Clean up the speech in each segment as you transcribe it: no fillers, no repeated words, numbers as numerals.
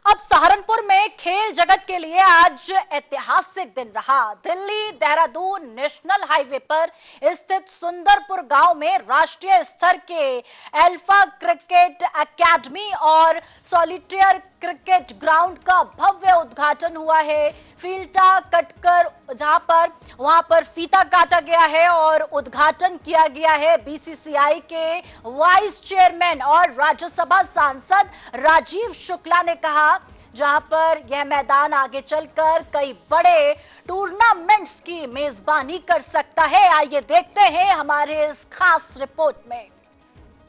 अब सहारनपुर में खेल जगत के लिए आज ऐतिहासिक दिन रहा। दिल्ली देहरादून नेशनल हाईवे पर स्थित सुंदरपुर गांव में राष्ट्रीय स्तर के अल्फा क्रिकेट एकेडमी और सॉलिटेयर क्रिकेट ग्राउंड का भव्य उद्घाटन हुआ है। फील्टा कटकर वहां पर फीता काटा गया है और उद्घाटन किया गया है। बीसीसीआई के वाइस चेयरमैन और राज्यसभा सांसद राजीव शुक्ला ने कहा, जहां पर यह मैदान आगे चलकर कई बड़े टूर्नामेंट्स की मेजबानी कर सकता है। आइए देखते हैं हमारे इस खास रिपोर्ट में।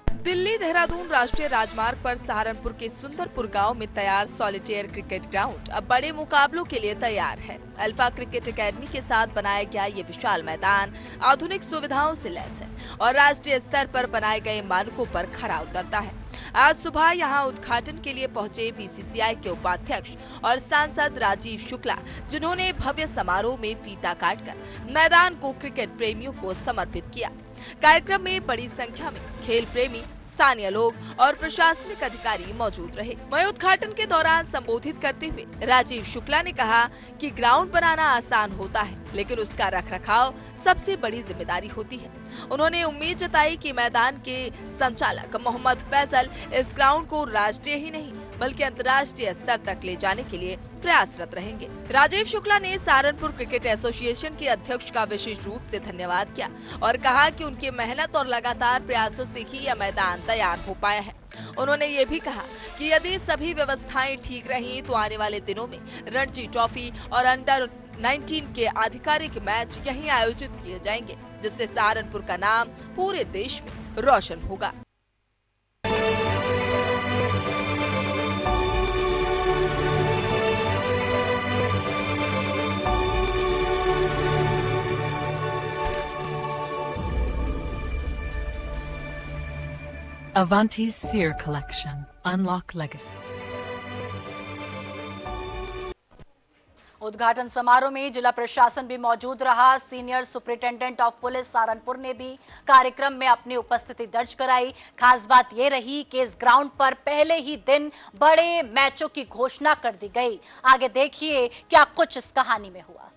दिल्ली देहरादून राष्ट्रीय राजमार्ग पर सहारनपुर के सुंदरपुर गांव में तैयार सॉलिटेयर क्रिकेट ग्राउंड अब बड़े मुकाबलों के लिए तैयार है। अल्फा क्रिकेट एकेडमी के साथ बनाया गया ये विशाल मैदान आधुनिक सुविधाओं से लैस है और राष्ट्रीय स्तर पर बनाए गए मानकों पर खरा उतरता है। आज सुबह यहां उद्घाटन के लिए पहुंचे बीसीसीआई के उपाध्यक्ष और सांसद राजीव शुक्ला, जिन्होंने भव्य समारोह में फीता काटकर मैदान को क्रिकेट प्रेमियों को समर्पित किया। कार्यक्रम में बड़ी संख्या में खेल प्रेमी, स्थानीय लोग और प्रशासनिक अधिकारी मौजूद रहे। वहीं उद्घाटन के दौरान संबोधित करते हुए राजीव शुक्ला ने कहा कि ग्राउंड बनाना आसान होता है, लेकिन उसका रखरखाव सबसे बड़ी जिम्मेदारी होती है। उन्होंने उम्मीद जताई कि मैदान के संचालक मोहम्मद फैसल इस ग्राउंड को राष्ट्रीय ही नहीं बल्कि अंतर्राष्ट्रीय स्तर तक ले जाने के लिए प्रयासरत रहेंगे। राजीव शुक्ला ने सहारनपुर क्रिकेट एसोसिएशन के अध्यक्ष का विशेष रूप से धन्यवाद किया और कहा कि उनकी मेहनत और लगातार प्रयासों से ही यह मैदान तैयार हो पाया है। उन्होंने ये भी कहा कि यदि सभी व्यवस्थाएं ठीक रही तो आने वाले दिनों में रणजी ट्रॉफी और अंडर 19 के आधिकारिक मैच यहीं आयोजित किए जाएंगे, जिससे सहारनपुर का नाम पूरे देश में रोशन होगा। Avanti's Sear Collection. Unlock Legacy. उद्घाटन समारोह में जिला प्रशासन भी मौजूद रहा। Senior superintendent of police Saharanpur ने भी कार्यक्रम में अपनी उपस्थिति दर्ज कराई। खास बात यह रही कि इस ग्राउंड पर पहले ही दिन बड़े मैचों की घोषणा कर दी गई। आगे देखिए क्या कुछ इस कहानी में हुआ।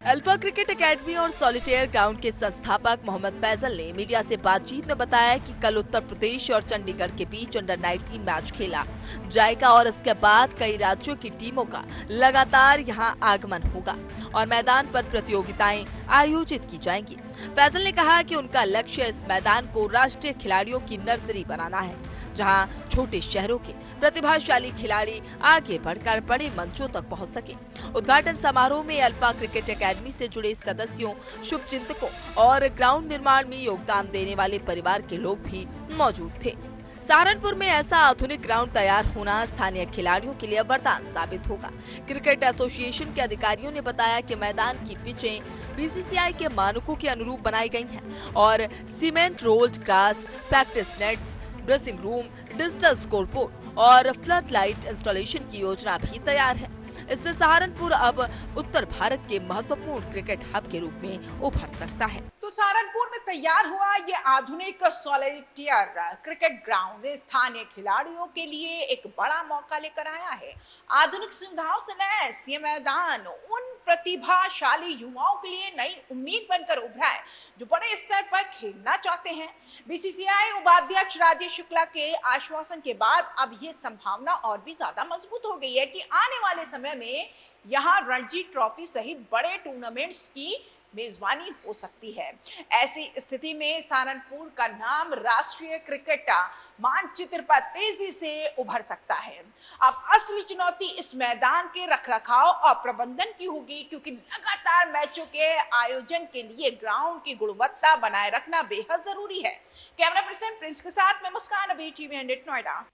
अल्फा क्रिकेट एकेडमी और सॉलिटेयर ग्राउंड के संस्थापक मोहम्मद फैसल ने मीडिया से बातचीत में बताया कि कल उत्तर प्रदेश और चंडीगढ़ के बीच अंडर 19 मैच खेला जाएगा और इसके बाद कई राज्यों की टीमों का लगातार यहां आगमन होगा और मैदान पर प्रतियोगिताएं आयोजित की जाएंगी। फैसल ने कहा कि उनका लक्ष्य इस मैदान को राष्ट्रीय खिलाड़ियों की नर्सरी बनाना है, जहां छोटे शहरों के प्रतिभाशाली खिलाड़ी आगे बढ़कर बड़े मंचों तक पहुंच सके। उद्घाटन समारोह में अल्फा क्रिकेट एकेडमी से जुड़े सदस्यों, शुभचिंतकों और ग्राउंड निर्माण में योगदान देने वाले परिवार के लोग भी मौजूद थे। सहारनपुर में ऐसा आधुनिक ग्राउंड तैयार होना स्थानीय खिलाड़ियों के लिए वरदान साबित होगा। क्रिकेट एसोसिएशन के अधिकारियों ने बताया कि मैदान की पिचें बीसीसीआई के मानकों के अनुरूप बनाई गई हैं और cement rolled grass, practice nets, dressing room, digital scoreboard और फ्लड लाइट इंस्टॉलेशन की योजना भी तैयार है। इससे सहारनपुर अब उत्तर भारत के महत्वपूर्ण क्रिकेट हब के रूप में उभर सकता है। तो सहारनपुर में तैयार हुआ ये आधुनिक सॉलिटेयर क्रिकेट ग्राउंड स्थानीय खिलाड़ियों के लिए एक बड़ा मौका लेकर आया है। आधुनिक सुविधाओं से लैस ये मैदान उन प्रतिभाशाली युवाओं के लिए नई उम्मीद बनकर उभरा है जो बड़े स्तर पर खेलना चाहते हैं। बीसीसीआई उपाध्यक्ष राजीव शुक्ला के आश्वासन के बाद अब ये संभावना और भी ज्यादा मजबूत हो गई है कि आने वाले समय में यहाँ रणजी ट्रॉफी सहित बड़े टूर्नामेंट्स की मेजबानी हो सकती है। ऐसी स्थिति में सहारनपुर का नाम राष्ट्रीय क्रिकेट मानचित्र पर तेजी से उभर सकता है। अब असली चुनौती इस मैदान के रखरखाव और प्रबंधन की होगी, क्योंकि लगातार मैचों के आयोजन के लिए ग्राउंड की गुणवत्ता बनाए रखना बेहद जरूरी है। कैमरा पर्सन प्रिंस के साथ मैं मुस्कान, अभी टीवी 100 नोएडा।